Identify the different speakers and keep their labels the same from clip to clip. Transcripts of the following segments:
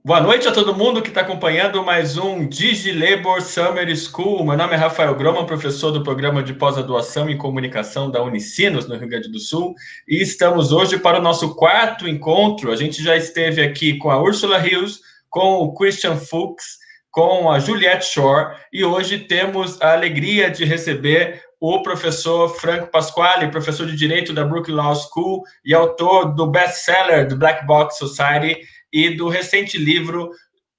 Speaker 1: Boa noite a todo mundo que está acompanhando mais um DigiLabour Summer School. Meu nome é Rafael Groma, professor do programa de pós-graduação em comunicação da Unisinos, no Rio Grande do Sul, e estamos hoje para o nosso quarto encontro. A gente já esteve aqui com a Ursula Rios, com o Christian Fuchs, com a Juliette Shore, e hoje temos a alegria de receber o professor Franco Pasquale, professor de Direito da Brooklyn Law School e autor do best-seller do Black Box Society e do recente livro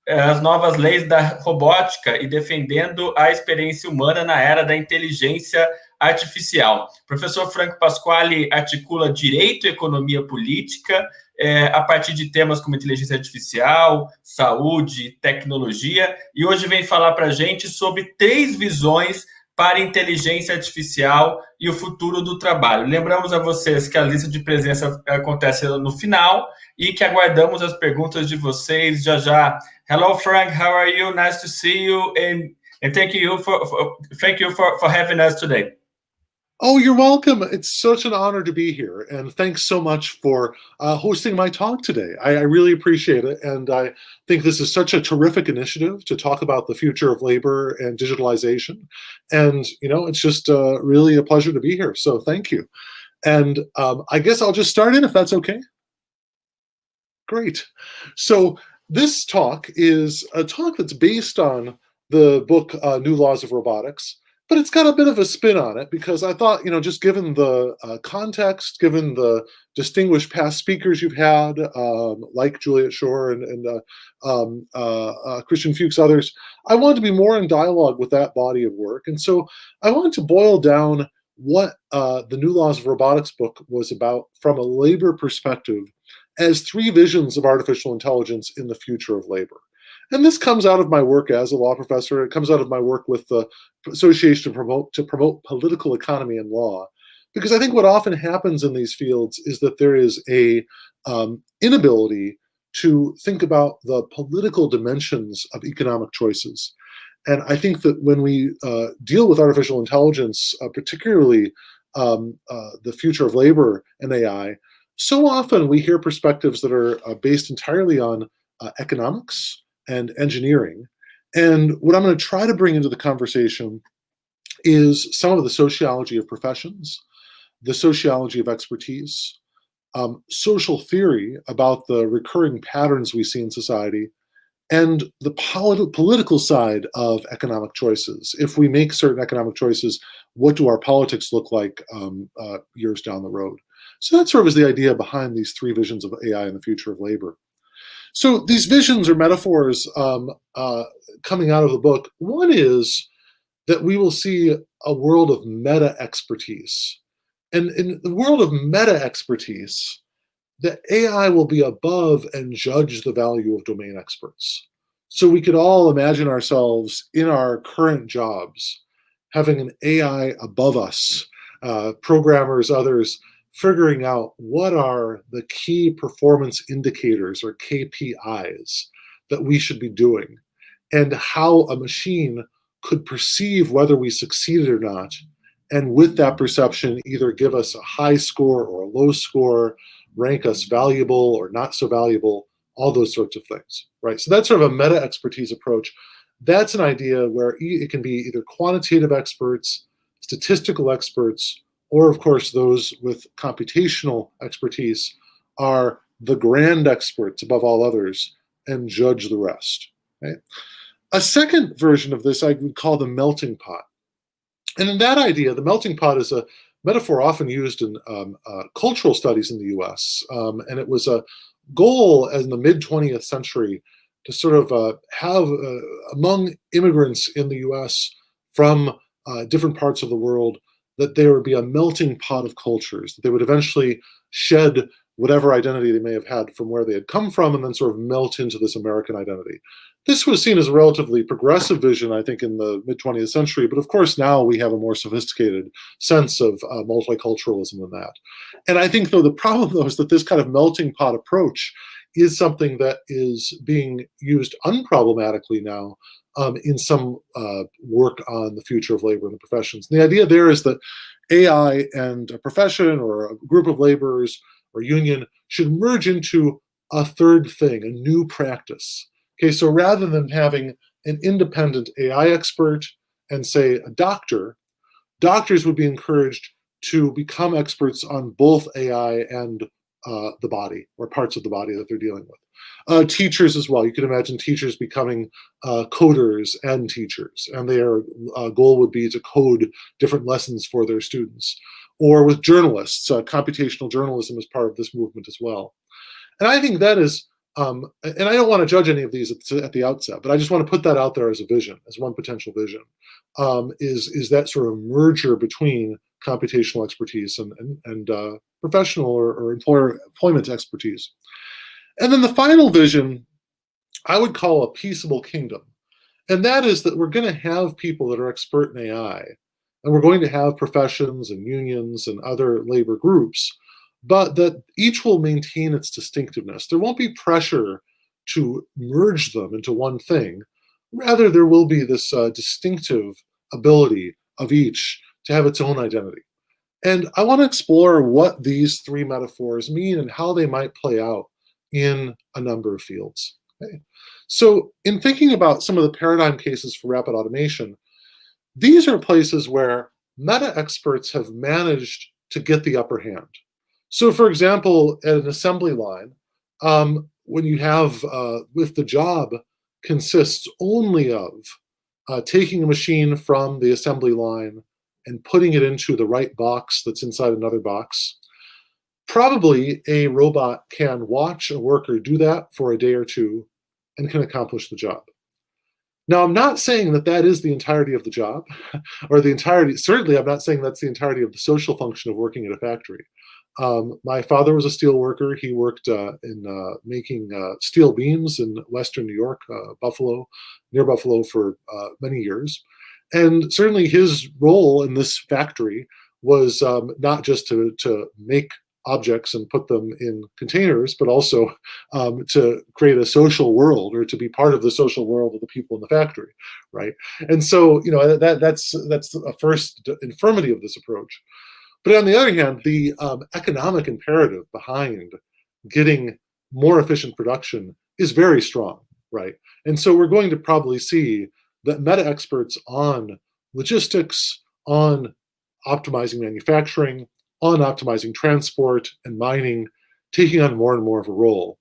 Speaker 1: As Novas Leis da Robótica e Defendendo a Experiência Humana na Era da Inteligência Artificial. O professor Franco Pasquale articula direito e economia política a partir de temas como inteligência artificial, saúde, tecnologia, e hoje vem falar para a gente sobre 3 visões para inteligência artificial e o futuro do trabalho. Lembramos a vocês que a lista de presença acontece no final e que aguardamos as perguntas de vocês já já. Hello, Frank. How are you? Nice to see you, and thank you for having us today.
Speaker 2: Oh, you're welcome. It's such an honor to be here, and thanks so much for hosting my talk today. I really appreciate it, and I think this is such a terrific initiative to talk about the future of labor and digitalization. And it's just really a pleasure to be here. So thank you. And I guess I'll just start in if that's okay. Great. So this talk is a talk that's based on the book New Laws of Robotics. But it's got a bit of a spin on it because I thought, just given the context, given the distinguished past speakers you've had, like Juliette Shore and Christian Fuchs, others, I wanted to be more in dialogue with that body of work. And so I wanted to boil down what the New Laws of Robotics book was about from a labor perspective as 3 visions of artificial intelligence in the future of labor. And this comes out of my work as a law professor. It comes out of my work with the Association to promote Political Economy and Law. Because I think what often happens in these fields is that there is a inability to think about the political dimensions of economic choices. And I think that when we deal with artificial intelligence, particularly the future of labor and AI, so often we hear perspectives that are based entirely on economics and engineering. And what I'm going to try to bring into the conversation is some of the sociology of professions, the sociology of expertise, social theory about the recurring patterns we see in society, and the political side of economic choices. If we make certain economic choices, what do our politics look like years down the road? So that sort of is the idea behind these 3 visions of AI and the future of labor. So these visions or metaphors coming out of the book, one is that we will see a world of meta-expertise. And in the world of meta-expertise, that AI will be above and judge the value of domain experts. So we could all imagine ourselves in our current jobs having an AI above us, programmers, others, figuring out what are the key performance indicators or KPIs that we should be doing and how a machine could perceive whether we succeeded or not. And with that perception, either give us a high score or a low score, rank us valuable or not so valuable, all those sorts of things, right? So that's sort of a meta-expertise approach. That's an idea where it can be either quantitative experts, statistical experts, or of course, those with computational expertise are the grand experts above all others and judge the rest. Right? A second version of this I would call the melting pot. And in that idea, the melting pot is a metaphor often used in cultural studies in the US. And it was a goal in the mid-20th century to sort of have among immigrants in the US from different parts of the world that there would be a melting pot of cultures, that they would eventually shed whatever identity they may have had from where they had come from and then sort of melt into this American identity. This was seen as a relatively progressive vision, I think, in the mid-20th century, but of course now we have a more sophisticated sense of multiculturalism than that. And I think, though, the problem, though, is that this kind of melting pot approach is something that is being used unproblematically now in some work on the future of labor and the professions. And the idea there is that AI and a profession or a group of laborers or union should merge into a third thing, a new practice Okay, so rather than having an independent AI expert and say a doctor, doctors would be encouraged to become experts on both AI and the body, or parts of the body that they're dealing with. Teachers as well. You can imagine teachers becoming coders and teachers, and their goal would be to code different lessons for their students. Or with journalists, computational journalism is part of this movement as well. And I think that is, and I don't want to judge any of these at the outset, but I just want to put that out there as a vision, as one potential vision, is that sort of merger between computational expertise and professional or employment expertise. And then the final vision I would call a peaceable kingdom. And that is that we're going to have people that are expert in AI, and we're going to have professions and unions and other labor groups, but that each will maintain its distinctiveness. There won't be pressure to merge them into one thing. Rather, there will be this distinctive ability of each to have its own identity. And I want to explore what these three metaphors mean and how they might play out in a number of fields. Okay. So in thinking about some of the paradigm cases for rapid automation, these are places where meta experts have managed to get the upper hand. So for example, at an assembly line, when you have, if the job consists only of taking a machine from the assembly line and putting it into the right box that's inside another box, probably a robot can watch a worker do that for a day or two and can accomplish the job. Now, I'm not saying that that is the entirety of the job, or the entirety, certainly I'm not saying that's the entirety of the social function of working at a factory. My father was a steel worker. He worked in making steel beams in Western New York, near Buffalo for many years. And certainly his role in this factory was not just to make objects and put them in containers, but also to create a social world, or to be part of the social world of the people in the factory, right? And so, that's a first infirmity of this approach. But on the other hand, the economic imperative behind getting more efficient production is very strong, right? And so we're going to probably see that meta experts on logistics, on optimizing manufacturing, on optimizing transport and mining, taking on more and more of a role.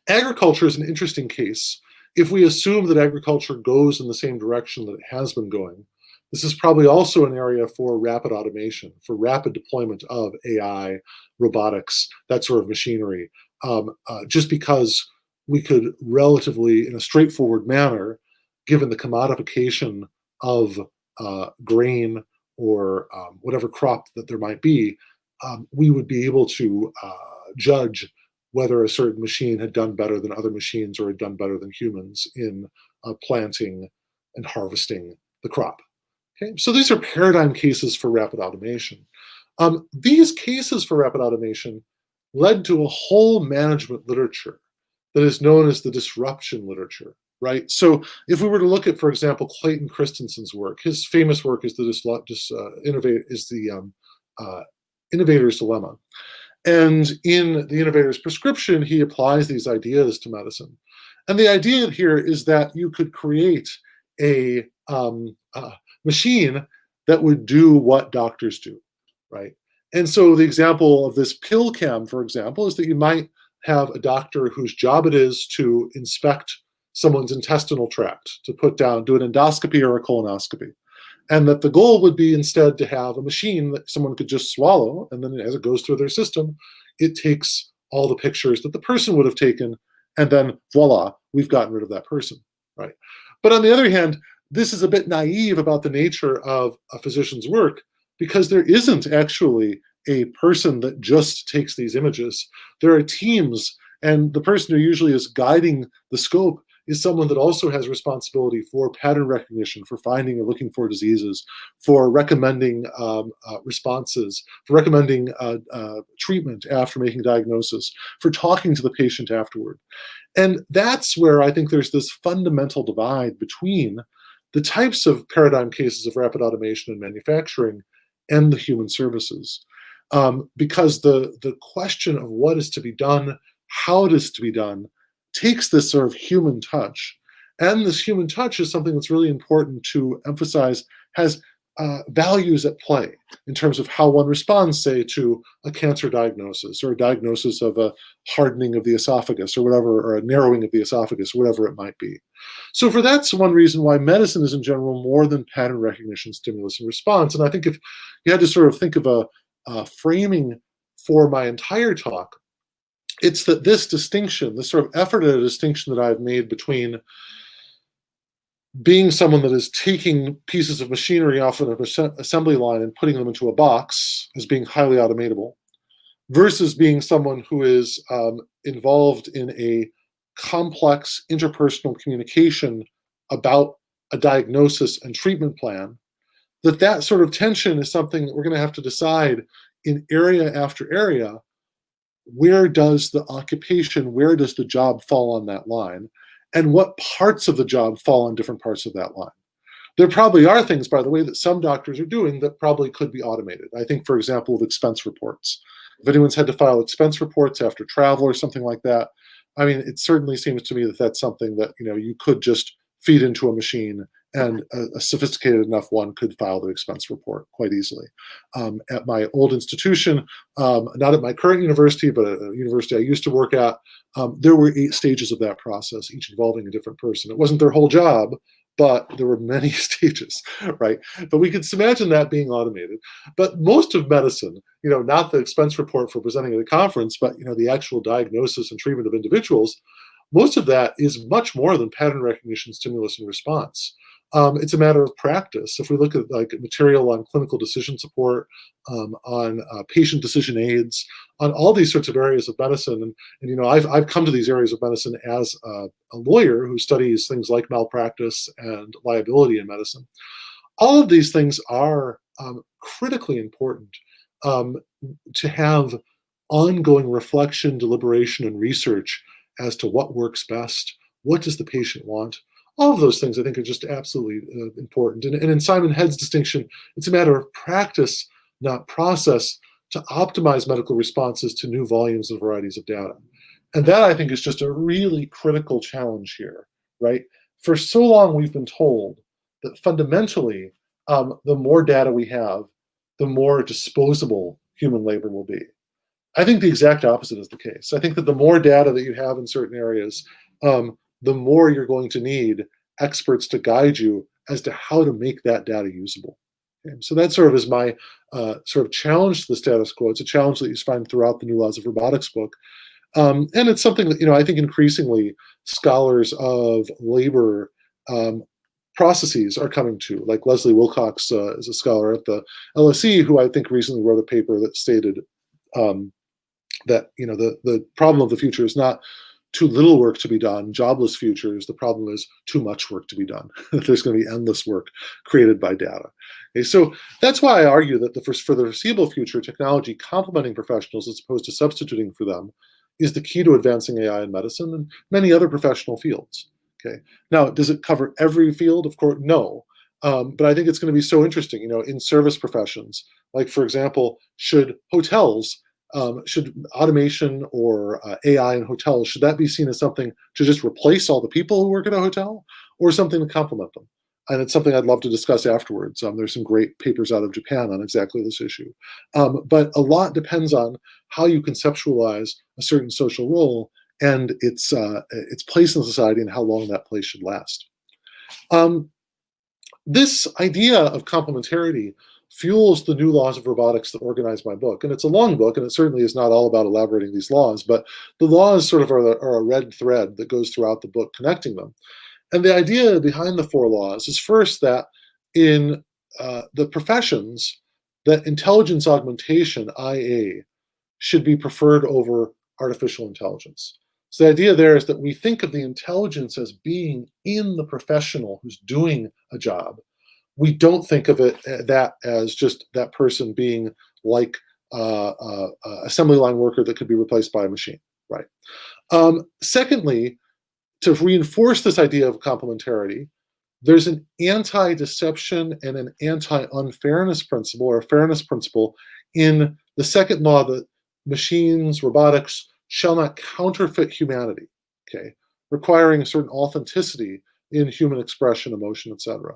Speaker 2: Agriculture is an interesting case. If we assume that agriculture goes in the same direction that it has been going, this is probably also an area for rapid automation, for rapid deployment of AI, robotics, that sort of machinery, just because we could relatively, in a straightforward manner, given the commodification of grain or whatever crop that there might be, we would be able to judge whether a certain machine had done better than other machines, or had done better than humans in planting and harvesting the crop. Okay, so these are paradigm cases for rapid automation. These cases for rapid automation led to a whole management literature that is known as the disruption literature, right? So if we were to look at, for example, Clayton Christensen's work, his famous work is the Innovator's Dilemma. And in the Innovator's Prescription, he applies these ideas to medicine. And the idea here is that you could create a machine that would do what doctors do, right? And so the example of this pill cam, for example, is that you might have a doctor whose job it is to inspect someone's intestinal tract, to do an endoscopy or a colonoscopy. And that the goal would be instead to have a machine that someone could just swallow, and then as it goes through their system, it takes all the pictures that the person would have taken, and then voila, we've gotten rid of that person, right? But on the other hand, this is a bit naive about the nature of a physician's work, because there isn't actually a person that just takes these images. There are teams, and the person who usually is guiding the scope is someone that also has responsibility for pattern recognition, for finding or looking for diseases, for recommending responses, for recommending treatment after making a diagnosis, for talking to the patient afterward. And that's where I think there's this fundamental divide between the types of paradigm cases of rapid automation in manufacturing and the human services. Because the question of what is to be done, how it is to be done, takes this sort of human touch, and this human touch is something that's really important to emphasize, has values at play in terms of how one responds, say, to a cancer diagnosis or a diagnosis of a hardening of the esophagus or whatever, or a narrowing of the esophagus, whatever it might be. So for that's one reason why medicine is in general more than pattern recognition, stimulus, and response. And I think if you had to sort of think of a framing for my entire talk, it's that this distinction, this sort of effort at a distinction that I've made between being someone that is taking pieces of machinery off of an assembly line and putting them into a box as being highly automatable, versus being someone who is involved in a complex interpersonal communication about a diagnosis and treatment plan, that sort of tension is something that we're going to have to decide in area after area. Where does the occupation, where does the job fall on that line? And what parts of the job fall on different parts of that line? There probably are things, by the way, that some doctors are doing that probably could be automated. I think, for example, of expense reports. If anyone's had to file expense reports after travel or something like that, I mean, it certainly seems to me that that's something that, you know, you could just feed into a machine, and a sophisticated enough one could file the expense report quite easily. At my old institution, not at my current university, but at a university I used to work at, there were 8 stages of that process, each involving a different person. It wasn't their whole job, but there were many stages, right? But we could imagine that being automated. But most of medicine, you know, not the expense report for presenting at a conference, but, you know, the actual diagnosis and treatment of individuals, most of that is much more than pattern recognition, stimulus, and response. It's a matter of practice. If we look at like material on clinical decision support, on patient decision aids, on all these sorts of areas of medicine, and you know, I've come to these areas of medicine as a lawyer who studies things like malpractice and liability in medicine. All of these things are critically important to have ongoing reflection, deliberation, and research as to what works best, what does the patient want. All of those things, I think, are just absolutely important. And in Simon Head's distinction, it's a matter of practice, not process, to optimize medical responses to new volumes and varieties of data. And that, I think, is just a really critical challenge here, right? For so long, we've been told that fundamentally, the more data we have, the more disposable human labor will be. I think the exact opposite is the case. I think that the more data that you have in certain areas, the more you're going to need experts to guide you as to how to make that data usable. Okay? So that sort of is my sort of challenge to the status quo. It's a challenge that you find throughout the New Laws of Robotics book. And it's something that, you know, I think increasingly scholars of labor processes are coming to, like Leslie Wilcox is a scholar at the LSE who I think recently wrote a paper that stated that, you know, the problem of the future is not too little work to be done, jobless futures. The problem is too much work to be done. There's going to be endless work created by data. Okay, so that's why I argue that for the foreseeable future, technology complementing professionals as opposed to substituting for them is the key to advancing AI in medicine and many other professional fields. Okay. Now, does it cover every field? Of course, no. But I think it's going to be so interesting, you know, in service professions. Like, for example, should automation or AI in hotels, should that be seen as something to just replace all the people who work at a hotel, or something to complement them? And it's something I'd love to discuss afterwards. There's some great papers out of Japan on exactly this issue. But a lot depends on how you conceptualize a certain social role and its place in society and how long that place should last. This idea of complementarity fuels the new laws of robotics that organize my book. And it's a long book, and it certainly is not all about elaborating these laws, but the laws sort of are a red thread that goes throughout the book connecting them. And the idea behind the 4 laws is first that in the professions, that intelligence augmentation, IA, should be preferred over artificial intelligence. So the idea there is that we think of the intelligence as being in the professional who's doing a job. We don't think of it that as just that person being like assembly line worker that could be replaced by a machine, right? Secondly, to reinforce this idea of complementarity, there's an anti-deception and an anti-unfairness principle, or a fairness principle, in the second law that machines, robotics, shall not counterfeit humanity. Okay, requiring a certain authenticity in human expression, emotion, etc.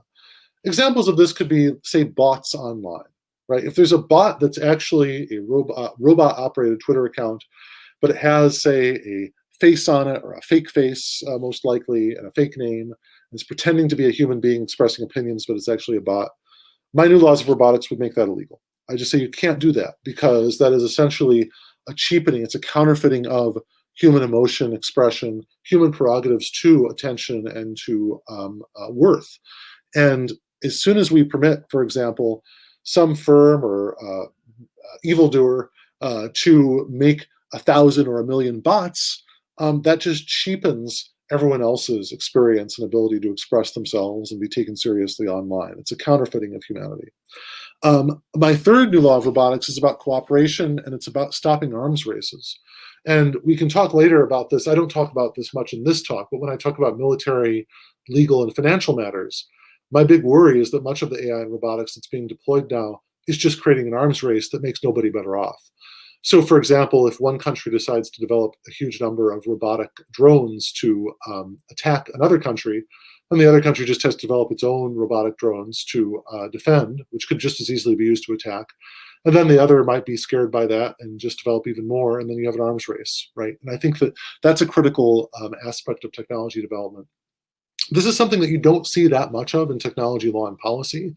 Speaker 2: Examples of this could be, say, bots online, right? If there's a bot that's actually a robot-operated Twitter account, but it has, say, a face on it, or a fake face, most likely, and a fake name, and it's pretending to be a human being expressing opinions, but it's actually a bot, my new laws of robotics would make that illegal. I just say you can't do that, because that is essentially a cheapening. It's a counterfeiting of human emotion, expression, human prerogatives to attention and to worth. And as soon as we permit, for example, some firm or evildoer to make 1,000 or 1,000,000 bots, that just cheapens everyone else's experience and ability to express themselves and be taken seriously online. It's a counterfeiting of humanity. My third new law of robotics is about cooperation, and it's about stopping arms races. And we can talk later about this. I don't talk about this much in this talk, but when I talk about military, legal, and financial matters, my big worry is that much of the AI and robotics that's being deployed now is just creating an arms race that makes nobody better off. So, for example, if one country decides to develop a huge number of robotic drones to attack another country, and the other country just has to develop its own robotic drones to defend, which could just as easily be used to attack, and then the other might be scared by that and just develop even more, and then you have an arms race, right? And I think that that's a critical aspect of technology development. This is something that you don't see that much of in technology law and policy.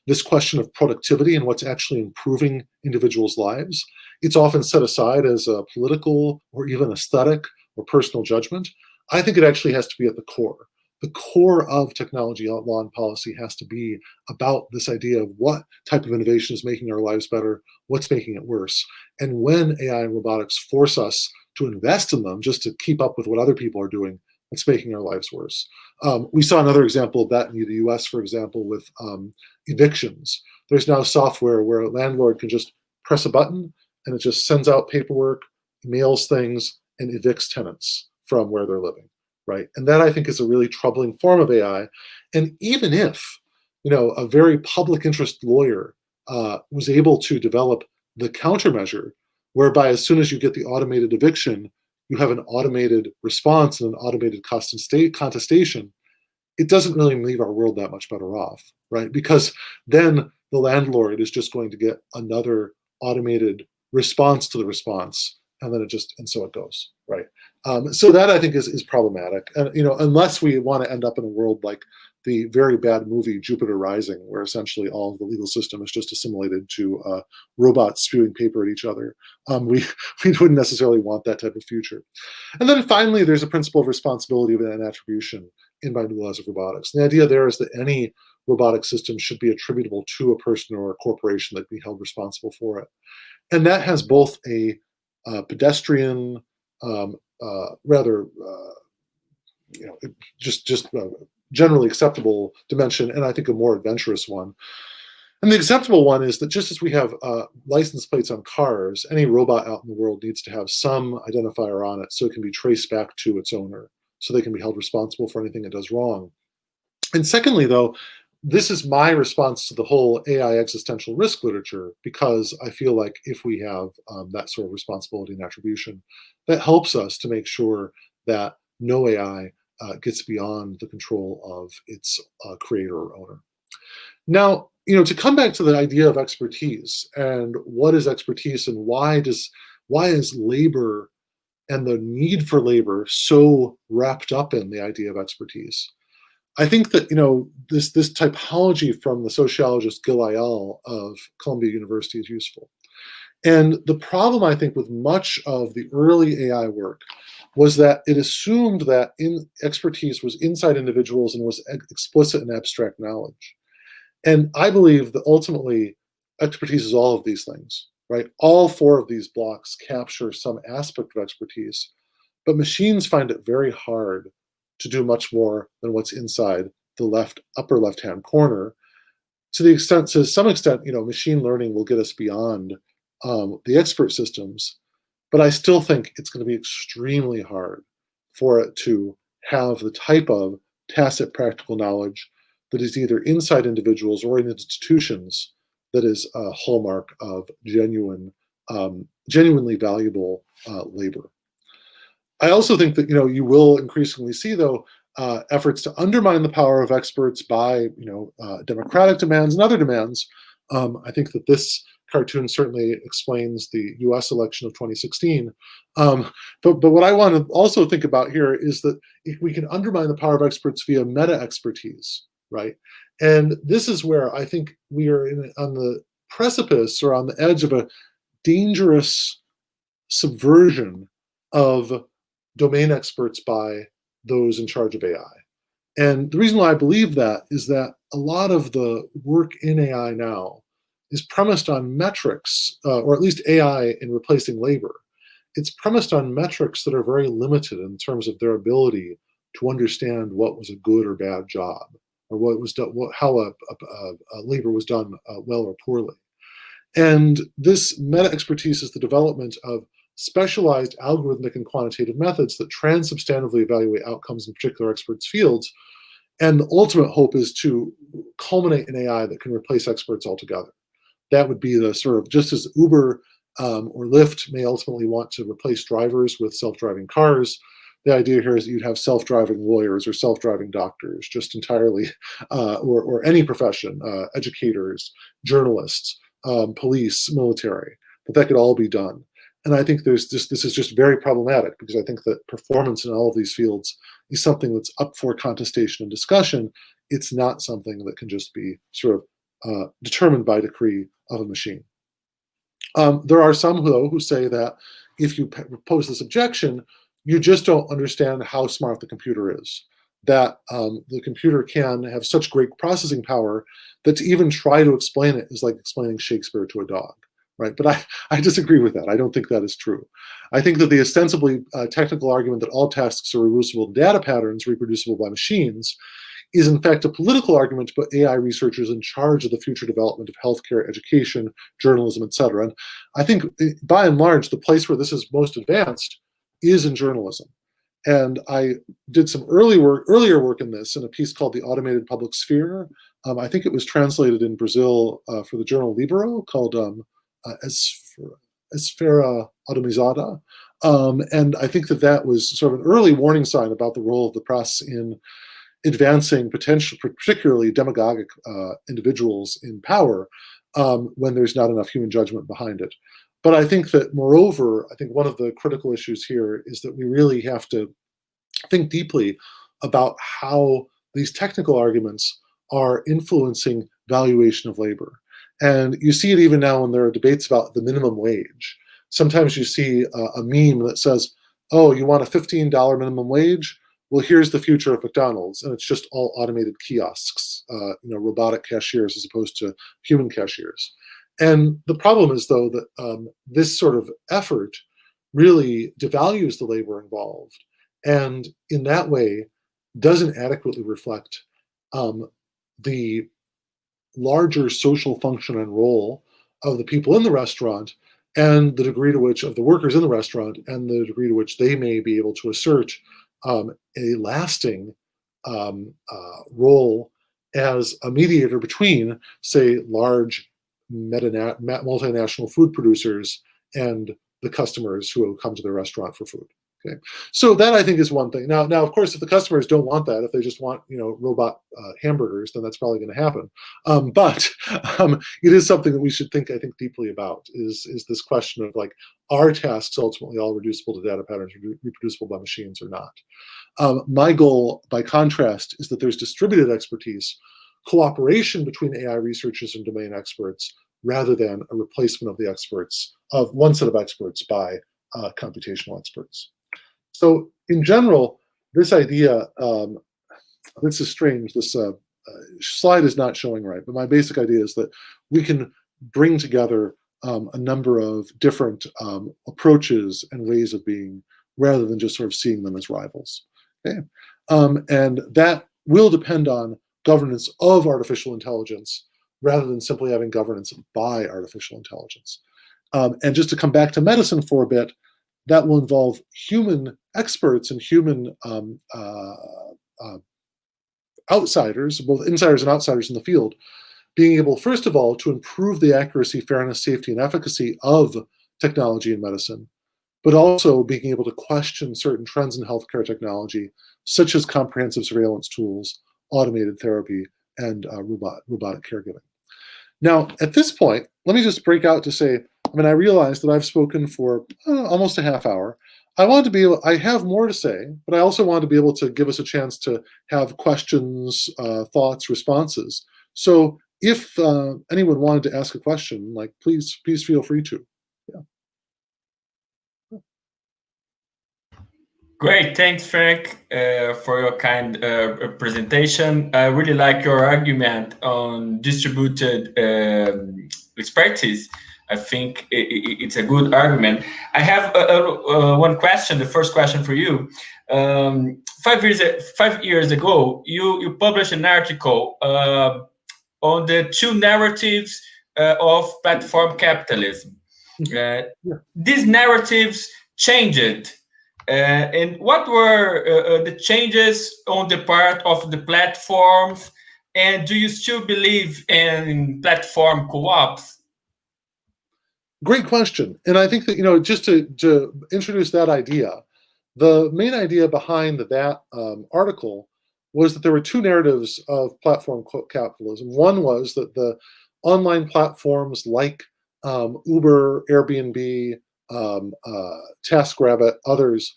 Speaker 2: This question of productivity and what's actually improving individuals' lives, it's often set aside as a political or even aesthetic or personal judgment. I think it actually has to be at the core. The core of technology law and policy has to be about this idea of what type of innovation is making our lives better, what's making it worse. And when AI and robotics force us to invest in them just to keep up with what other people are doing, it's making our lives worse. We saw another example of that in the US, for example, with evictions. There's now software where a landlord can just press a button and it just sends out paperwork, mails things, and evicts tenants from where they're living, right? And that, I think, is a really troubling form of AI. And even if, a very public interest lawyer was able to develop the countermeasure, whereby as soon as you get the automated eviction, you have an automated response and an automated contestation, it doesn't really leave our world that much better off, right? Because then the landlord is just going to get another automated response to the response, and then and so it goes, right? So that, I think, is problematic. And, unless we want to end up in a world like the very bad movie Jupiter Rising, where essentially all of the legal system is just assimilated to robots spewing paper at each other. We wouldn't necessarily want that type of future. And then finally, there's a principle of responsibility and attribution in my new laws of robotics. And the idea there is that any robotic system should be attributable to a person or a corporation that be held responsible for it. And that has both a pedestrian, rather, generally acceptable dimension, and I think a more adventurous one. And the acceptable one is that just as we have license plates on cars, any robot out in the world needs to have some identifier on it so it can be traced back to its owner, so they can be held responsible for anything it does wrong. And secondly, though, this is my response to the whole AI existential risk literature, because I feel like if we have that sort of responsibility and attribution, that helps us to make sure that no AI gets beyond the control of its creator or owner. Now, to come back to the idea of expertise and what is expertise and why is labor and the need for labor so wrapped up in the idea of expertise? I think that this typology from the sociologist Gil Ayal of Columbia University is useful. And the problem, I think, with much of the early AI work was that it assumed that expertise was inside individuals and was explicit and abstract knowledge. And I believe that ultimately expertise is all of these things, right? All four of these blocks capture some aspect of expertise, but machines find it very hard to do much more than what's inside the upper left-hand corner. To some extent, machine learning will get us beyond the expert systems, but I still think it's going to be extremely hard for it to have the type of tacit practical knowledge that is either inside individuals or in institutions that is a hallmark of genuinely valuable labor. I also think that you will increasingly see, though, efforts to undermine the power of experts by democratic demands and other demands. I think that this cartoon certainly explains the U.S. election of 2016. But what I want to also think about here is that if we can undermine the power of experts via meta expertise, right? And this is where I think we are on the precipice or on the edge of a dangerous subversion of domain experts by those in charge of AI. And the reason why I believe that is that a lot of the work in AI now is premised on metrics, or at least AI in replacing labor. It's premised on metrics that are very limited in terms of their ability to understand what was a good or bad job, or what was done, how a labor was done well or poorly. And this meta expertise is the development of specialized algorithmic and quantitative methods that transubstantively evaluate outcomes in particular experts' fields. And the ultimate hope is to culminate in AI that can replace experts altogether. That would be the sort of, just as Uber or Lyft may ultimately want to replace drivers with self-driving cars, the idea here is that you'd have self-driving lawyers or self-driving doctors, just entirely, or any profession, educators, journalists, police, military, that could all be done. And I think this is just very problematic, because I think that performance in all of these fields is something that's up for contestation and discussion. It's not something that can just be sort of determined by decree of a machine. There are some, though, who say that if you pose this objection, you just don't understand how smart the computer is. That the computer can have such great processing power that to even try to explain it is like explaining Shakespeare to a dog. Right? But I disagree with that. I don't think that is true. I think that the ostensibly technical argument that all tasks are reducible to data patterns reproducible by machines is in fact a political argument to put AI researchers in charge of the future development of healthcare, education, journalism, etc. And I think by and large, the place where this is most advanced is in journalism. And I did some earlier work in this in a piece called The Automated Public Sphere. I think it was translated in Brazil for the journal Libero, called Esfera Atomizada. And I think that was sort of an early warning sign about the role of the press in advancing particularly demagogic individuals in power when there's not enough human judgment behind it. But I think that, moreover, I think one of the critical issues here is that we really have to think deeply about how these technical arguments are influencing valuation of labor. And you see it even now when there are debates about the minimum wage. Sometimes you see a meme that says, oh, you want a $15 minimum wage? Well, here's the future of McDonald's. And it's just all automated kiosks, robotic cashiers as opposed to human cashiers. And the problem is, though, that this sort of effort really devalues the labor involved, and in that way doesn't adequately reflect the larger social function and role of the people in the restaurant, and the degree to which of the workers in the restaurant, and the degree to which they may be able to assert a lasting role as a mediator between, say, large multinational food producers and the customers who come to the restaurant for food. Okay, so that I think is one thing. Now, of course, if the customers don't want that, if they just want robot hamburgers, then that's probably going to happen. But it is something that we should think, I think, deeply about. Is this question of like, are tasks ultimately all reducible to data patterns, reproducible by machines or not? My goal, by contrast, is that there's distributed expertise, cooperation between AI researchers and domain experts, rather than a replacement of the experts, of one set of experts by computational experts. So in general, this idea, this is strange, this slide is not showing right, but my basic idea is that we can bring together a number of different approaches and ways of being, rather than just sort of seeing them as rivals. Okay? And that will depend on governance of artificial intelligence, rather than simply having governance by artificial intelligence. And just to come back to medicine for a bit, that will involve human experts and human outsiders, both insiders and outsiders in the field, being able, first of all, to improve the accuracy, fairness, safety, and efficacy of technology in medicine, but also being able to question certain trends in healthcare technology, such as comprehensive surveillance tools, automated therapy, and robotic caregiving. Now, at this point, let me just break out to say, I realize that I've spoken for almost a half hour. I have more to say, but I also want to be able to give us a chance to have questions, thoughts, responses. So if anyone wanted to ask a question, please feel free to. Yeah.
Speaker 1: Great, thanks, Frank, for your kind presentation. I really like your argument on distributed expertise. I think it's a good argument. I have one question, the first question for you. 5 years ago, you published an article on the two narratives of platform capitalism. These narratives changed. And what were the changes on the part of the platforms? And do you still believe in platform co-ops?
Speaker 2: Great question. And I think that, just to introduce that idea, the main idea behind that article was that there were two narratives of platform capitalism. One was that the online platforms like Uber, Airbnb, TaskRabbit, others,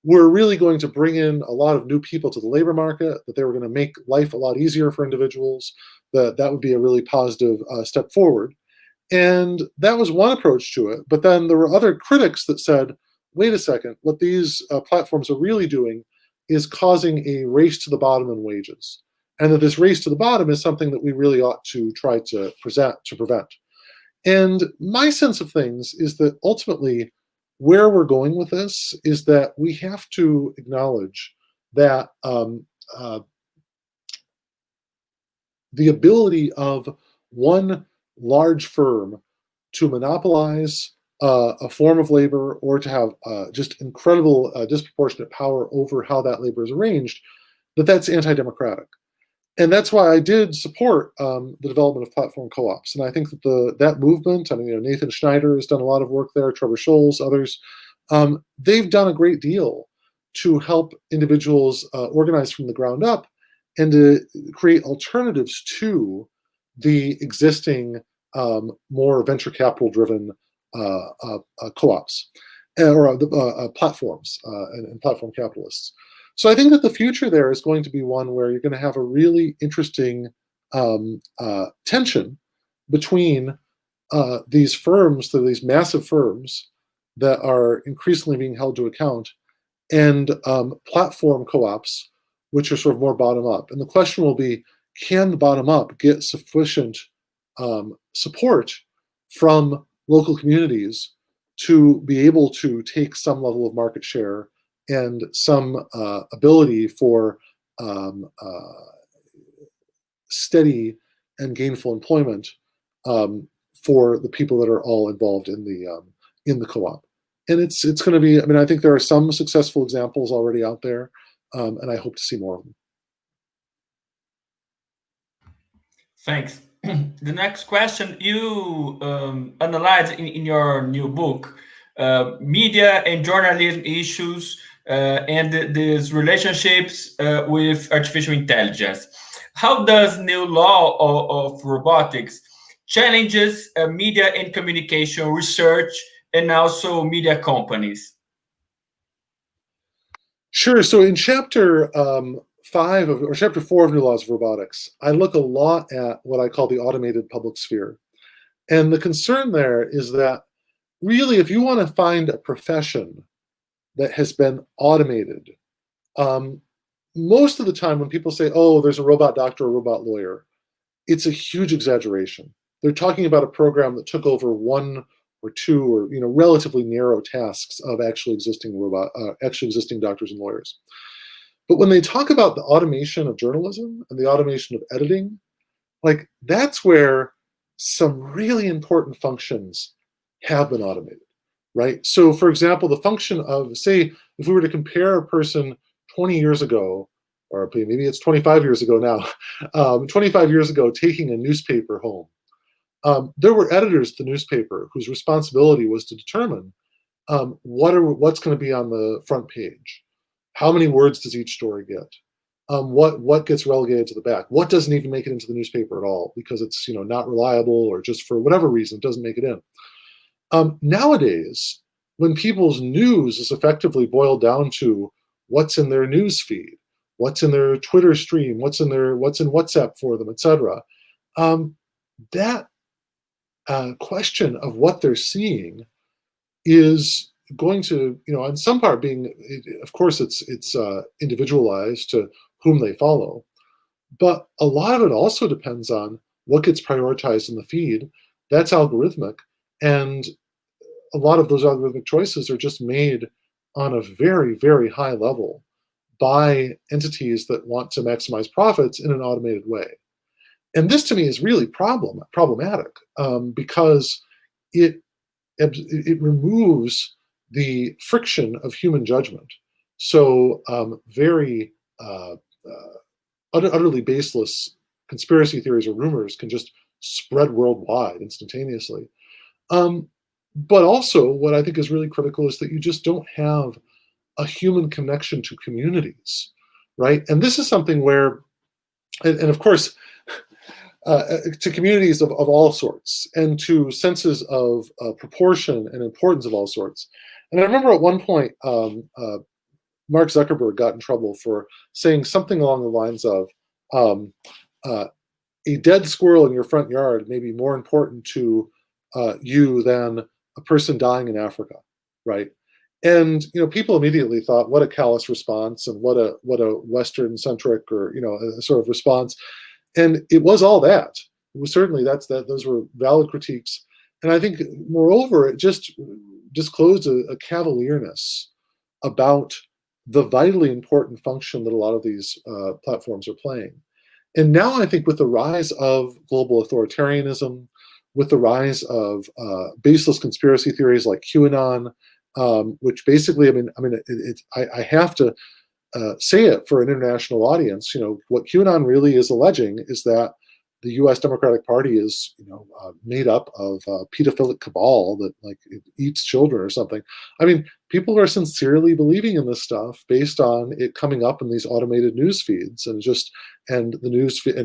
Speaker 2: were really going to bring in a lot of new people to the labor market, that they were going to make life a lot easier for individuals, that would be a really positive step forward. And that was one approach to it. But then there were other critics that said, wait a second, what these platforms are really doing is causing a race to the bottom in wages. And that this race to the bottom is something that we really ought to try to prevent. And my sense of things is that ultimately where we're going with this is that we have to acknowledge that the ability of one large firm to monopolize a form of labor or to have just incredible disproportionate power over how that labor is arranged, that's anti-democratic. And that's why I did support the development of platform co-ops. And I think that that movement, Nathan Schneider has done a lot of work there, Trevor Scholes, others, they've done a great deal to help individuals organize from the ground up and to create alternatives to the existing more venture capital driven co-ops or platforms and platform capitalists. So I think that the future there is going to be one where you're going to have a really interesting tension between these firms, these massive firms that are increasingly being held to account, and platform co-ops, which are sort of more bottom up. And the question will be, can the bottom up get sufficient support from local communities to be able to take some level of market share and some ability for steady and gainful employment for the people that are all involved in the co-op. And it's going to be, I think there are some successful examples already out there, and I hope to see more of them.
Speaker 1: Thanks. The next question, you analyze in your new book media and journalism issues and these relationships with artificial intelligence. How does new law of robotics challenges media and communication research and also media companies?
Speaker 2: Sure. So in chapter 4 of New Laws of Robotics, I look a lot at what I call the automated public sphere. And the concern there is that really, if you want to find a profession that has been automated, most of the time when people say, oh, there's a robot doctor or a robot lawyer, it's a huge exaggeration. They're talking about a program that took over one or two or relatively narrow tasks of actually existing doctors and lawyers. But when they talk about the automation of journalism and the automation of editing, that's where some really important functions have been automated, right? So for example, the function of, say, if we were to compare a person 20 years ago, or maybe it's 25 years ago now, 25 years ago taking a newspaper home, there were editors at the newspaper whose responsibility was to determine what's going to be on the front page? How many words does each story get? What gets relegated to the back? What doesn't even make it into the newspaper at all because it's not reliable or just for whatever reason it doesn't make it in. Nowadays, when people's news is effectively boiled down to what's in their news feed, what's in their Twitter stream, what's in WhatsApp for them, etc., that question of what they're seeing is going to, on some part being, of course, it's individualized to whom they follow, but a lot of it also depends on what gets prioritized in the feed. That's algorithmic, and a lot of those algorithmic choices are just made on a very, very high level by entities that want to maximize profits in an automated way. And this to me is really problematic because it removes the friction of human judgment. So very utterly baseless conspiracy theories or rumors can just spread worldwide instantaneously. But also, what I think is really critical is that you just don't have a human connection to communities, right? And this is something where, and of course, to communities of all sorts, and to senses of proportion and importance of all sorts. And I remember at one point, Mark Zuckerberg got in trouble for saying something along the lines of, a dead squirrel in your front yard may be more important to you than a person dying in Africa, right? And people immediately thought, what a callous response, and what a Western-centric or a sort of response. And it was all that. It was certainly those were valid critiques. And I think, moreover, it just disclosed a cavalierness about the vitally important function that a lot of these platforms are playing. And now I think with the rise of global authoritarianism, with the rise of baseless conspiracy theories like QAnon, which basically, I have to say it for an international audience. What QAnon really is alleging is that the U.S. Democratic Party is, made up of a pedophilic cabal that it eats children or something. People are sincerely believing in this stuff based on it coming up in these automated news feeds and the news feed,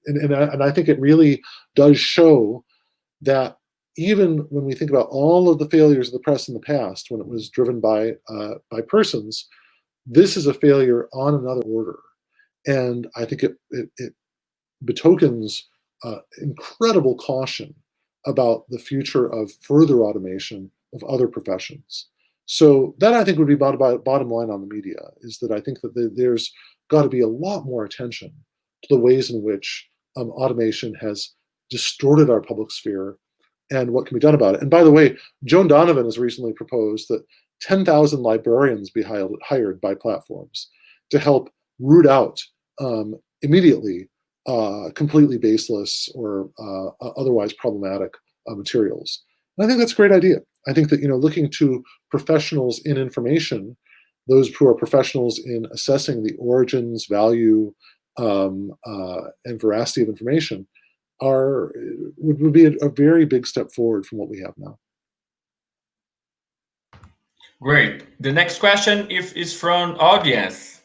Speaker 2: and I think it really does show that even when we think about all of the failures of the press in the past, when it was driven by persons, this is a failure on another order. And I think it betokens incredible caution about the future of further automation of other professions. So that, I think, would be bottom line on the media, is that I think that there's got to be a lot more attention to the ways in which automation has distorted our public sphere and what can be done about it. And by the way, Joan Donovan has recently proposed that 10,000 librarians be hired by platforms to help root out immediately completely baseless or otherwise problematic materials. And I think that's a great idea. I think that looking to professionals in information, those who are professionals in assessing the origins, value, and veracity of information, would be a very big step forward from what we have now.
Speaker 1: Great. The next question is from audience.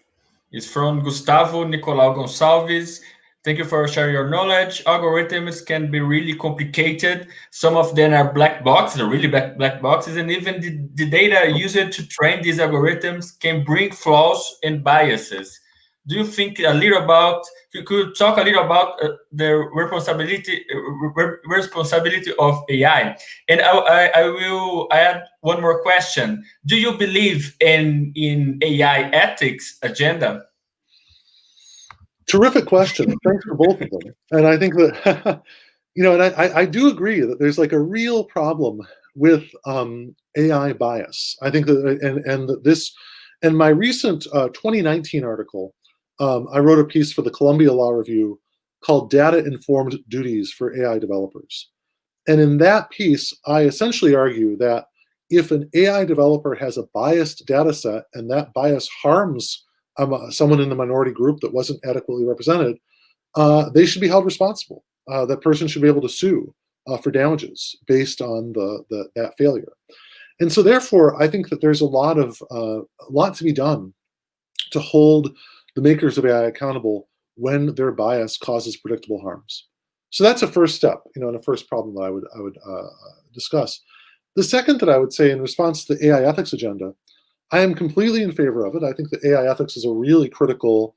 Speaker 1: It's from Gustavo Nicolau Gonçalves. Thank you for sharing your knowledge. Algorithms can be really complicated. Some of them are black boxes, really black boxes, and even the data used to train these algorithms can bring flaws and biases. Do you think you could talk a little about the responsibility of AI? And I will add one more question. Do you believe in AI ethics agenda?
Speaker 2: Terrific question. Thanks for both of them. And I think that, and I do agree that there's a real problem with AI bias. I think that and my recent 2019 article, I wrote a piece for the Columbia Law Review called Data-Informed Duties for AI Developers. And in that piece, I essentially argue that if an AI developer has a biased data set and that bias harms someone in the minority group that wasn't adequately represented, they should be held responsible. That person should be able to sue for damages based on that failure. And so therefore, I think that there's a lot to be done to hold the makers of AI accountable when their bias causes predictable harms. So that's a first step, and a first problem that I would discuss. The second that I would say in response to the AI ethics agenda, I am completely in favor of it. I think that AI ethics is a really critical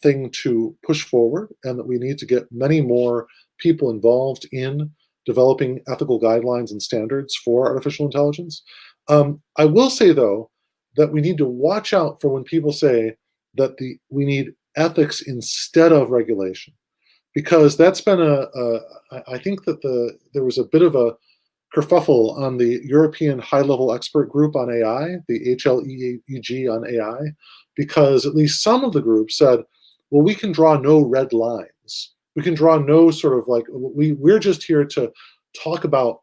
Speaker 2: thing to push forward, and that we need to get many more people involved in developing ethical guidelines and standards for artificial intelligence. I will say, though, that we need to watch out for when people say that we need ethics instead of regulation, because that's been I think that there was a bit of a kerfuffle on the European high-level expert group on AI, the HLEEG on AI, because at least some of the groups said, well, we can draw no red lines. We can draw no sort of we're just here to talk about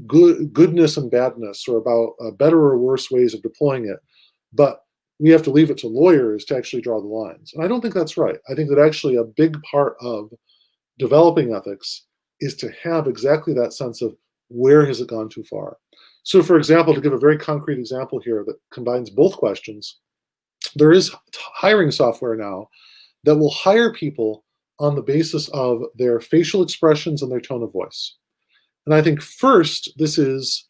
Speaker 2: goodness and badness, or about better or worse ways of deploying it. But we have to leave it to lawyers to actually draw the lines. And I don't think that's right. I think that actually a big part of developing ethics is to have exactly that sense of where has it gone too far. So for example, to give a very concrete example here that combines both questions, there is hiring software now that will hire people on the basis of their facial expressions and their tone of voice. And I think first, this is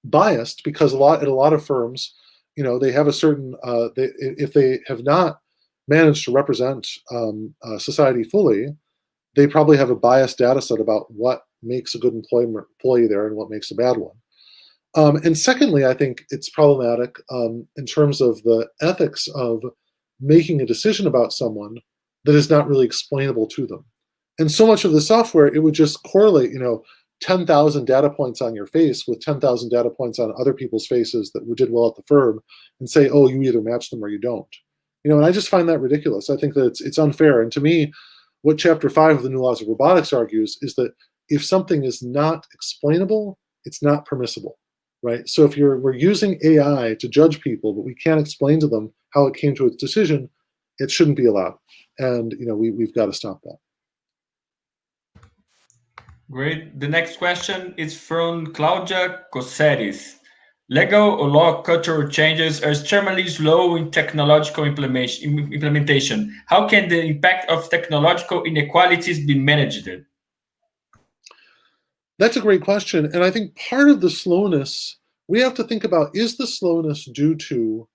Speaker 2: biased, because at a lot of firms, they have a certain, if they have not managed to represent society fully, they probably have a biased data set about what makes a good employee there and what makes a bad one. And secondly, I think it's problematic in terms of the ethics of making a decision about someone that is not really explainable to them. And so much of the software, it would just correlate, 10,000 data points on your face with 10,000 data points on other people's faces that did well at the firm, and say, oh, you either match them or you don't. And I just find that ridiculous. I think that it's unfair. And to me, what Chapter 5 of the New Laws of Robotics argues is that if something is not explainable, it's not permissible, right? So if we're using AI to judge people, but we can't explain to them how it came to its decision, it shouldn't be allowed. And we've got to stop that.
Speaker 1: Great. The next question is from Claudia Coseris. Legal or law cultural changes are extremely slow in technological implementation. How can the impact of technological inequalities be managed?
Speaker 2: That's a great question. And I think part of the slowness, we have to think about, is the slowness due to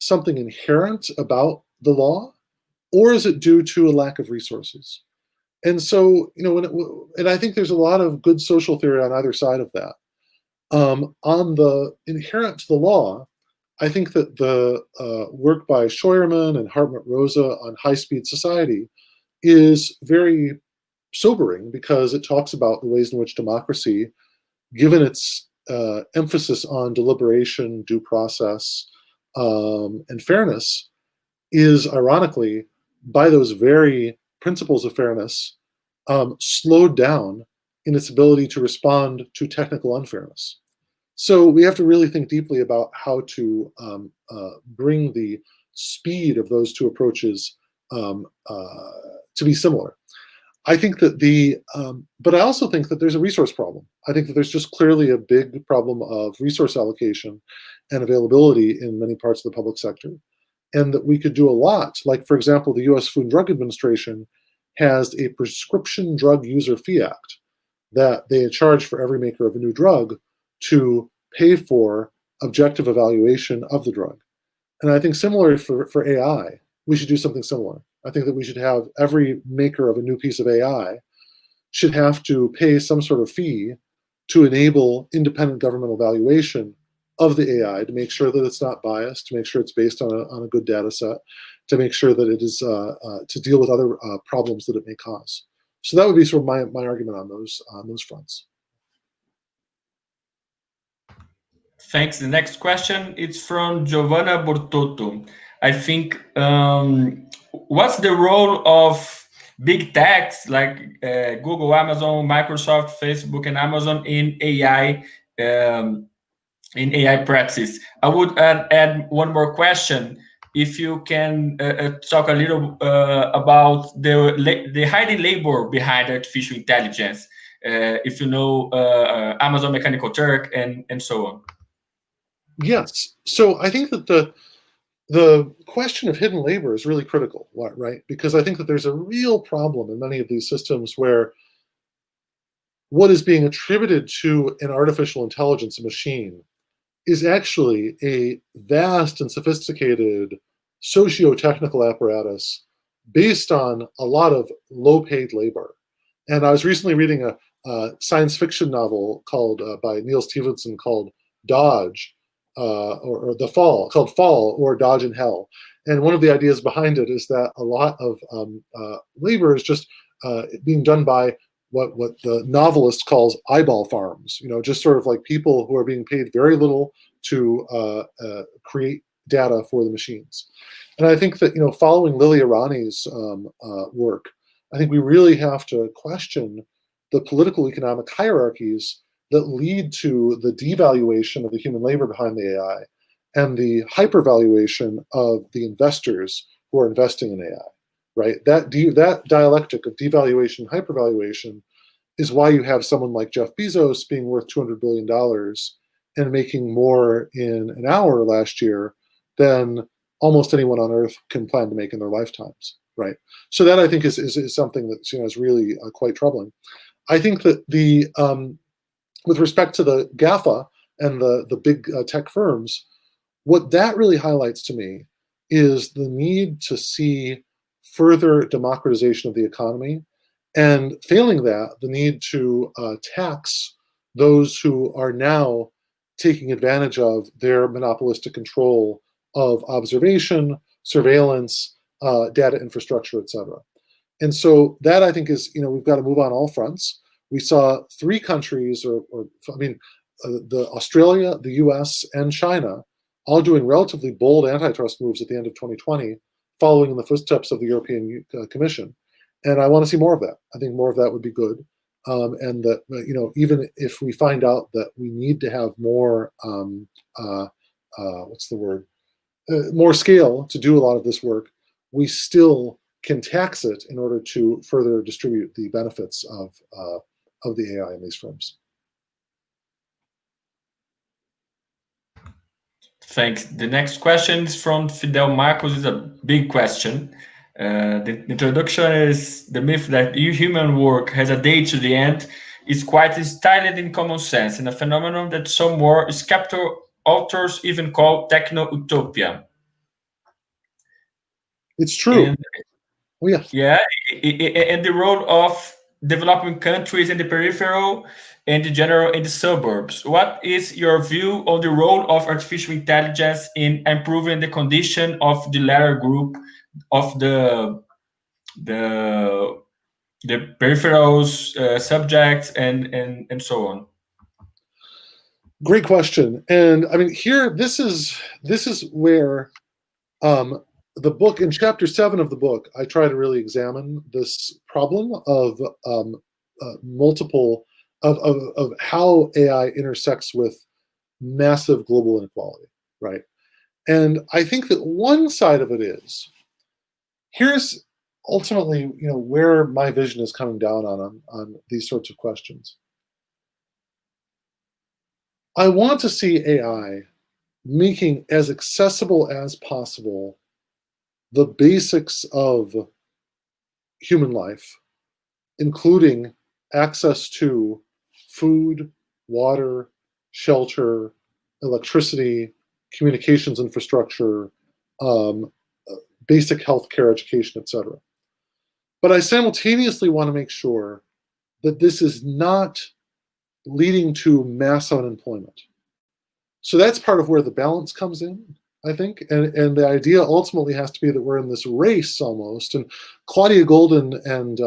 Speaker 2: something inherent about the law, or is it due to a lack of resources? And so, and I think there's a lot of good social theory on either side of that. On the inherent to the law, I think that the work by Scheuermann and Hartmut-Rosa on high-speed society is very sobering, because it talks about the ways in which democracy, given its emphasis on deliberation, due process, and fairness, is ironically, by those very principles of fairness, slowed down in its ability to respond to technical unfairness. So we have to really think deeply about how to bring the speed of those two approaches to be similar. I think that but I also think that there's a resource problem. I think that there's just clearly a big problem of resource allocation and availability in many parts of the public sector, and that we could do a lot. Like, for example, the US Food and Drug Administration has a prescription drug user fee act that they charge for every maker of a new drug to pay for objective evaluation of the drug. And I think similarly for AI, we should do something similar. I think that we should have every maker of a new piece of AI should have to pay some sort of fee to enable independent governmental evaluation of the AI, to make sure that it's not biased, to make sure it's based on a good data set, to make sure that it is to deal with other problems that it may cause. So that would be sort of my argument on those fronts.
Speaker 1: Thanks. The next question is from Giovanna Bortotto. I think, what's the role of big techs like Google, Amazon, Microsoft, Facebook, and Amazon in AI practice? I would add one more question. if you can talk a little about the hidden labor behind artificial intelligence, if you know Amazon Mechanical Turk and so on.
Speaker 2: Yes. So I think that the question of hidden labor is really critical, right? Because I think that there's a real problem in many of these systems where what is being attributed to an artificial intelligence, a machine, is actually a vast and sophisticated socio-technical apparatus based on a lot of low-paid labor. And I was recently reading a science fiction novel called by Neil Stephenson called Dodge, or The Fall, called Fall or Dodge in Hell. And one of the ideas behind it is that a lot of labor is just being done by what the novelist calls eyeball farms, just sort of like people who are being paid very little to create data for the machines. And I think that, following Lily Irani's work, I think we really have to question the political economic hierarchies that lead to the devaluation of the human labor behind the AI and the hypervaluation of the investors who are investing in AI. Right? That dialectic of devaluation and hypervaluation is why you have someone like Jeff Bezos being worth $200 billion and making more in an hour last year than almost anyone on Earth can plan to make in their lifetimes. Right? So that I think is something that is really quite troubling. I think that with respect to the GAFA and the big tech firms, what that really highlights to me is the need to see further democratization of the economy, and failing that, the need to tax those who are now taking advantage of their monopolistic control of observation, surveillance, data infrastructure, etc. And so that I think is, we've got to move on all fronts. We saw three countries, the Australia, the US, and China, all doing relatively bold antitrust moves at the end of 2020, following in the footsteps of the European Commission. And I want to see more of that. I think more of that would be good. And that, even if we find out that we need to have more, more scale to do a lot of this work, we still can tax it in order to further distribute the benefits of the AI in these firms.
Speaker 1: Thanks. The next question is from Fidel Marcos. It's a big question. The introduction is: the myth that human work has a day to the end is quite installed in common sense, and a phenomenon that some more skeptical authors even call techno-utopia.
Speaker 2: It's true.
Speaker 1: And,
Speaker 2: yeah,
Speaker 1: and the role of developing countries in the peripheral and the general in the suburbs. What is your view on the role of artificial intelligence in improving the condition of the latter group of the peripherals, subjects, and so on?
Speaker 2: Great question. And I mean, here, this is where the book, in chapter 7 of the book, I try to really examine this problem of of how AI intersects with massive global inequality, right? And I think that one side of it is, here's ultimately, where my vision is coming down on these sorts of questions. I want to see AI making as accessible as possible the basics of human life, including access to food, water, shelter, electricity, communications infrastructure, basic healthcare, education, etc. But I simultaneously want to make sure that this is not leading to mass unemployment. So that's part of where the balance comes in, I think. And the idea ultimately has to be that we're in this race almost. And Claudia Golden and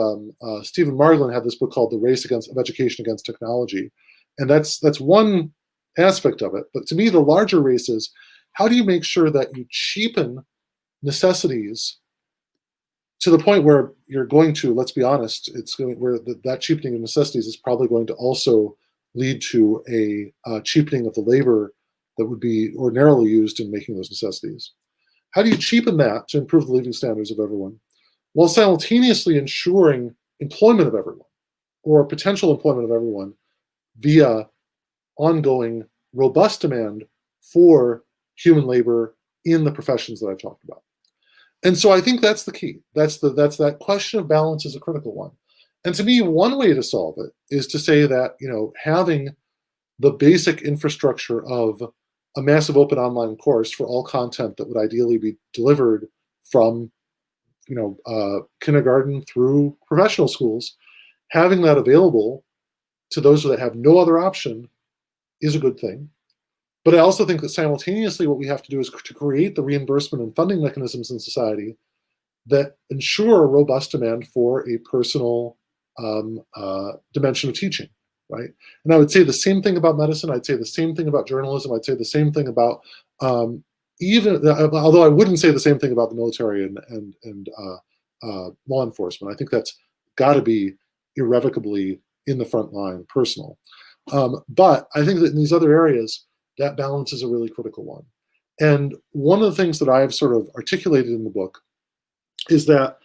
Speaker 2: Stephen Margolin have this book called The Race of Education Against Technology. And that's one aspect of it. But to me, the larger race is, how do you make sure that you cheapen necessities to the point where you're going to, let's be honest, that cheapening of necessities is probably going to also lead to a cheapening of the labor that would be ordinarily used in making those necessities. how do you cheapen that to improve the living standards of everyone, while simultaneously ensuring employment of everyone, or potential employment of everyone, via ongoing robust demand for human labor in the professions that I've talked about. And so I think that's the key. That's that question of balance is a critical one. And to me, one way to solve it is to say that, having the basic infrastructure of a massive open online course for all content that would ideally be delivered from, kindergarten through professional schools, having that available to those that have no other option is a good thing. But I also think that simultaneously what we have to do is to create the reimbursement and funding mechanisms in society that ensure a robust demand for a personal dimension of teaching, right? And I would say the same thing about medicine. I'd say the same thing about journalism. I'd say the same thing about although I wouldn't say the same thing about the military and law enforcement. I think that's got to be irrevocably in the front line, personal. But I think that in these other areas, that balance is a really critical one. And one of the things that I've sort of articulated in the book is that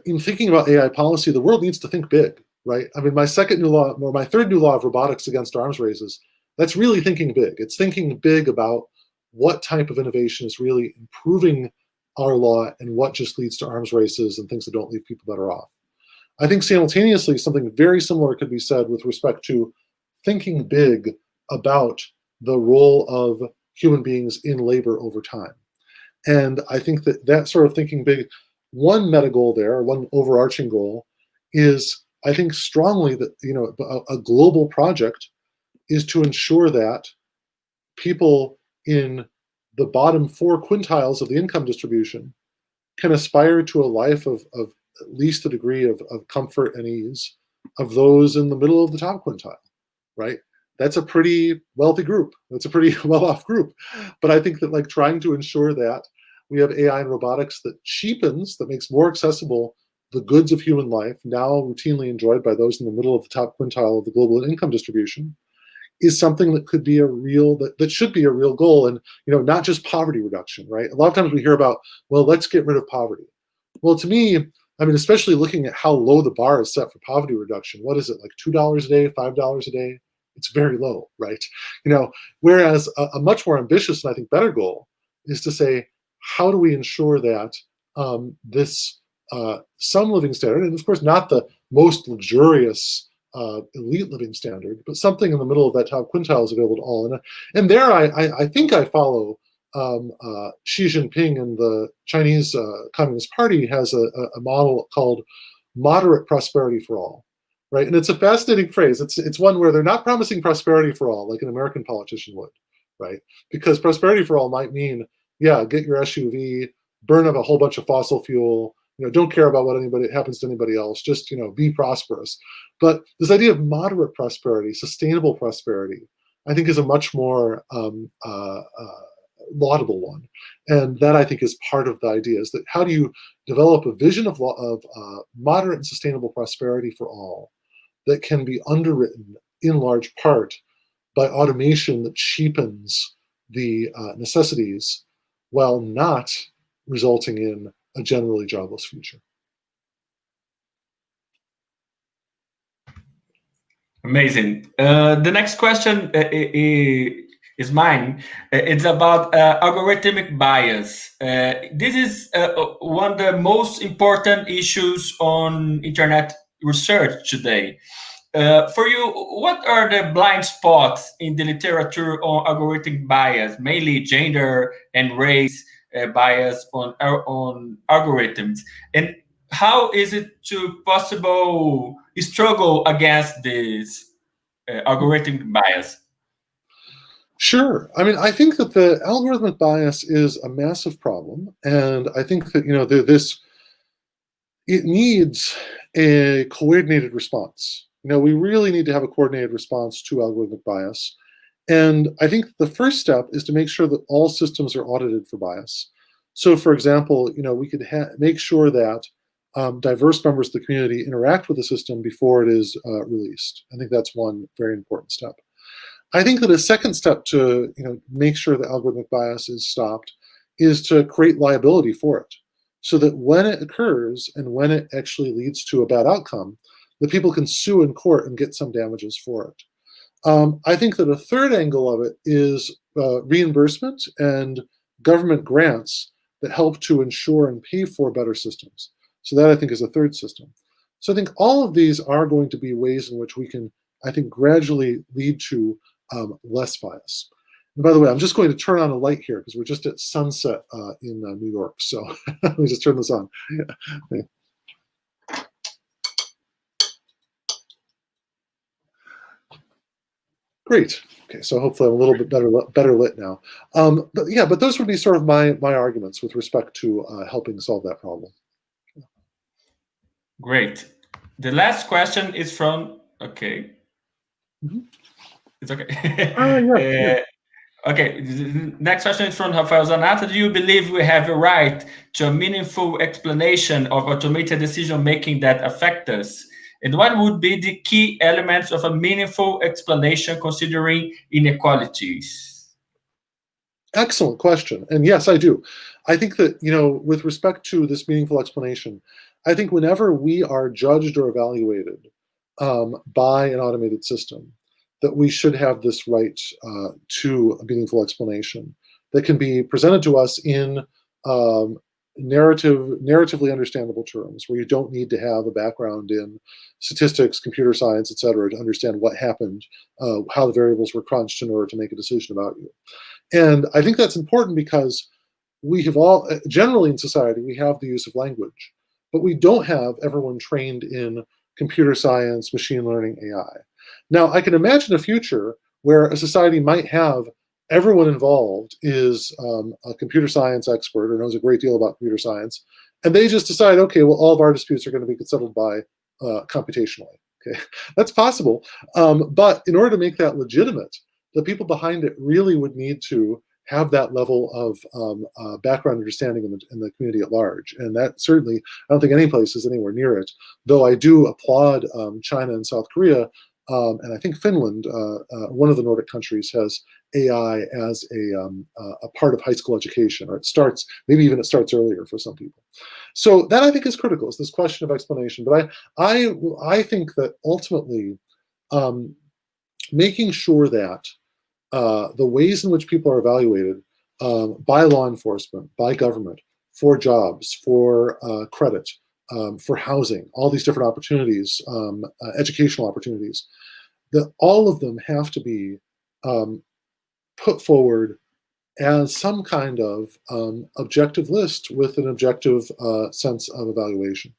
Speaker 2: in thinking about AI policy, the world needs to think big, right? I mean, my third new law of robotics against arms races, that's really thinking big. It's thinking big about what type of innovation is really improving our law and what just leads to arms races and things that don't leave people better off. I think simultaneously, something very similar could be said with respect to thinking big about the role of human beings in labor over time. And I think that sort of thinking big, one meta goal there, one overarching goal, is I think strongly that a global project is to ensure that people in the bottom 4 quintiles of the income distribution can aspire to a life of at least a degree of comfort and ease of those in the middle of the top quintile, right? That's a pretty wealthy group. That's a pretty well-off group. But I think that trying to ensure that we have AI and robotics that cheapens, that makes more accessible the goods of human life, now routinely enjoyed by those in the middle of the top quintile of the global income distribution, is something that could be that should be a real goal, and not just poverty reduction, right? A lot of times we hear about, well, let's get rid of poverty. Well, to me, I mean, especially looking at how low the bar is set for poverty reduction, what is it, like $2 a day, $5 a day? It's very low, right? Whereas a much more ambitious and I think better goal is to say, how do we ensure that this some living standard, and of course not the most luxurious elite living standard, but something in the middle of that top quintile is available to all. And there I think I follow Xi Jinping, and the Chinese Communist Party has a model called moderate prosperity for all, right? And it's a fascinating phrase. It's one where they're not promising prosperity for all like an American politician would, right? Because prosperity for all might mean, yeah, get your SUV, burn up a whole bunch of fossil fuel, don't care about what happens to anybody else, just be prosperous. But this idea of moderate prosperity, sustainable prosperity, I think is a much more laudable one. And that I think is part of the idea, is that how do you develop a vision of moderate and sustainable prosperity for all that can be underwritten in large part by automation that cheapens the necessities while not resulting in a generally jobless future.
Speaker 1: Amazing. The next question is mine. It's about algorithmic bias. This is one of the most important issues on internet research today. For you, what are the blind spots in the literature on algorithmic bias, mainly gender and race bias on algorithms? And how is it to possible struggle against this algorithmic bias?
Speaker 2: Sure. I mean, I think that the algorithmic bias is a massive problem, and I think that it needs a coordinated response. We really need to have a coordinated response to algorithmic bias, and I think the first step is to make sure that all systems are audited for bias. So, for example, we could make sure that diverse members of the community interact with the system before it is released. I think that's one very important step. I think that a second step to make sure that algorithmic bias is stopped is to create liability for it, so that when it occurs and when it actually leads to a bad outcome, the people can sue in court and get some damages for it. I think that a third angle of it is reimbursement and government grants that help to ensure and pay for better systems. So that, I think, is a third system. So I think all of these are going to be ways in which we can, I think, gradually lead to less bias. And by the way, I'm just going to turn on a light here because we're just at sunset in New York. So let me just turn this on. Yeah. Great. Okay, so hopefully I'm a little bit better lit now. But those would be sort of my arguments with respect to helping solve that problem.
Speaker 1: Great. The last question is from, okay. Mm-hmm. It's okay.
Speaker 2: Yeah.
Speaker 1: Okay, the next question is from Rafael Zanata. Do you believe we have a right to a meaningful explanation of automated decision-making that affect us? And what would be the key elements of a meaningful explanation considering inequalities?
Speaker 2: Excellent question. And yes, I do. I think that, with respect to this meaningful explanation, I think whenever we are judged or evaluated by an automated system, that we should have this right to a meaningful explanation that can be presented to us in narratively understandable terms, where you don't need to have a background in statistics, computer science, et cetera, to understand what happened, how the variables were crunched in order to make a decision about you. And I think that's important because we have all, generally in society, we have the use of language, but we don't have everyone trained in computer science, machine learning, AI. Now, I can imagine a future where a society might have everyone involved is a computer science expert or knows a great deal about computer science, and they just decide, okay, well, all of our disputes are going to be settled by computationally. Okay, that's possible, but in order to make that legitimate, the people behind it really would need to have that level of background understanding in the community at large. And that certainly, I don't think any place is anywhere near it, though I do applaud China and South Korea, and I think Finland, one of the Nordic countries, has AI as a part of high school education, or it starts earlier for some people. So that, I think, is critical, is this question of explanation. But I think that ultimately, making sure that the ways in which people are evaluated by law enforcement, by government, for jobs, for credit, for housing, all these different opportunities, educational opportunities, that all of them have to be put forward as some kind of objective list with an objective sense of evaluation.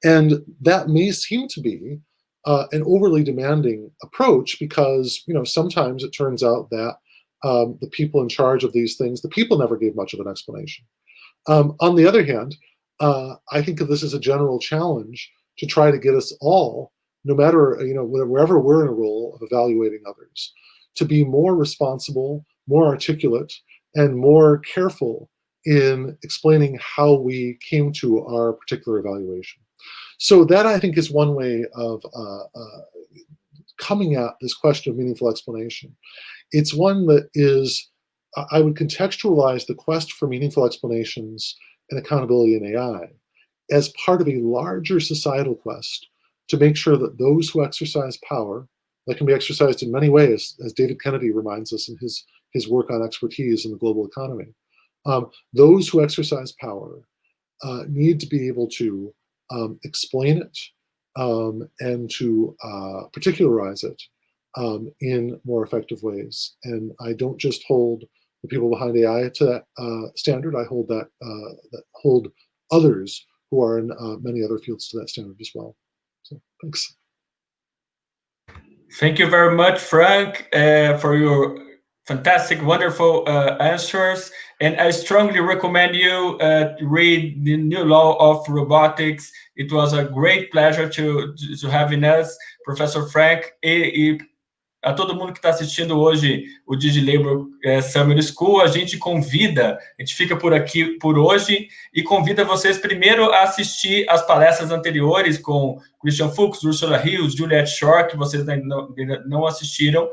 Speaker 2: And that may seem to be an overly demanding approach because, sometimes it turns out that the people in charge of these things, the people never gave much of an explanation. On the other hand, I think of this as a general challenge to try to get us all, no matter, wherever we're in a role of evaluating others, to be more responsible, more articulate, and more careful in explaining how we came to our particular evaluation. So that, I think, is one way of coming at this question of meaningful explanation. It's one that is, I would contextualize the quest for meaningful explanations and accountability in AI as part of a larger societal quest to make sure that those who exercise power, that can be exercised in many ways, as David Kennedy reminds us in his work on expertise in the global economy, those who exercise power need to be able to explain it and to particularize it in more effective ways. And I don't just hold the people behind AI to that standard. I hold that hold others who are in many other fields to that standard as well. So thanks.
Speaker 1: Thank you very much, Frank, for your fantastic, wonderful answers. And I strongly recommend you read the new Law of Robotics. It was a great pleasure to having us, Professor Frank, e a todo mundo que está assistindo hoje o DigiLabour Summer School. A gente fica por aqui por hoje e convida vocês primeiro a assistir as palestras anteriores com Christian Fuchs, Ursula Hills, Juliette Shore, que vocês ainda não assistiram,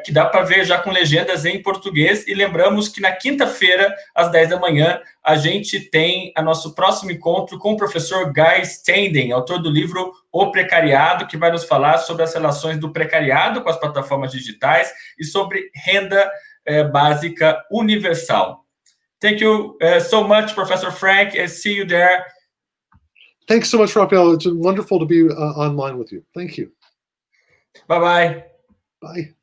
Speaker 1: que dá para ver já com legendas em português. E lembramos que na quinta-feira, às 10 da manhã, a gente tem o nosso próximo encontro com o professor Guy Standen, autor do livro O Precariado, que vai nos falar sobre as relações do precariado com as plataformas digitais e sobre renda básica universal. Thank you so much, Professor Frank, and see you there.
Speaker 2: Thanks so much, Raphael. It's wonderful to be online with you. Thank you.
Speaker 1: Bye-bye.
Speaker 2: Bye.